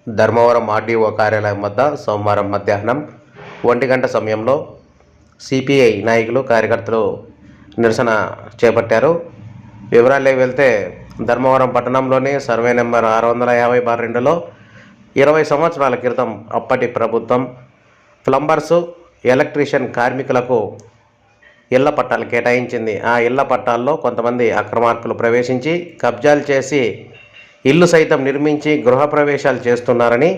Dharmavaram RDO కార్యాలయం వద్ద సోమవారం మధ్యాహ్నం 1 గంట సమయంలో సిపిఐ నాయకులు కార్యకర్తలు నిరసన చేపట్టారు. వివరాల్లోకి వెళ్తే ధర్మవరం పట్టణంలోని సర్వే నెంబర్ 650/2లో 20 సంవత్సరాల క్రితం అప్పటి ప్రభుత్వం ప్లంబర్సు, ఎలక్ట్రీషియన్ కార్మికులకు ఇళ్ల పట్టాలు కేటాయించింది. ఆ ఇళ్ల పట్టాల్లో కొంతమంది అక్రమార్కులు ప్రవేశించి కబ్జాలు చేసి ఇల్లు సైతం నిర్మించి గృహప్రవేశాలు చేస్తున్నారని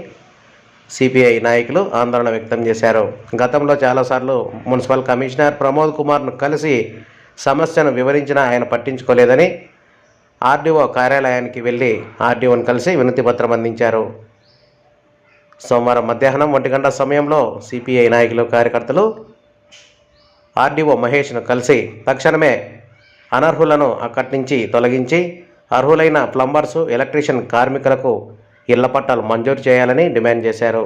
సిపిఐ నాయకులు ఆందోళన వ్యక్తం చేశారు. గతంలో చాలాసార్లు మున్సిపల్ కమిషనర్ ప్రమోద్ కుమార్ను కలిసి సమస్యను వివరించినా ఆయన పట్టించుకోలేదని ఆర్డీఓ కార్యాలయానికి వెళ్ళి ఆర్డీఓను కలిసి వినతిపత్రం అందించారు. సోమవారం మధ్యాహ్నం 1 గంట సమయంలో సిపిఐ నాయకులు కార్యకర్తలు ఆర్డీఓ మహేష్ను కలిసి తక్షణమే అనర్హులను అక్కడి నుంచి తొలగించి అర్హులైన ప్లంబర్సు, ఎలక్ట్రీషియన్ కార్మికులకు ఇళ్ల పట్టాలు మంజూరు చేయాలని డిమాండ్ చేశారు.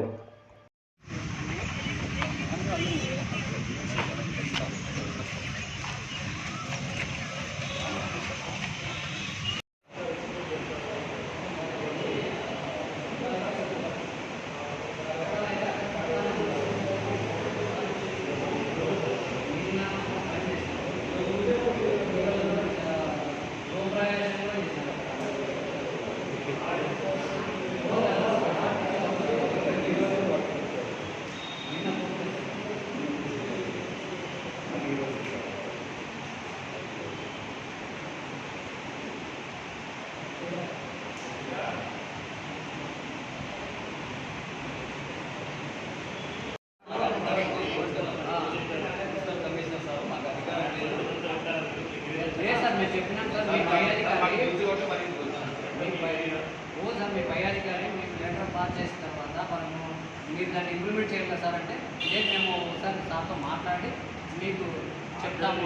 మీ పై అధికారి మీకు లెటర్ పాస్ చేసిన తర్వాత మనము మీరు దాన్ని ఇంప్లిమెంట్ చేయాలి సార్ అంటే మేము ఒకసారి సార్తో మాట్లాడి మీకు చెప్తాము.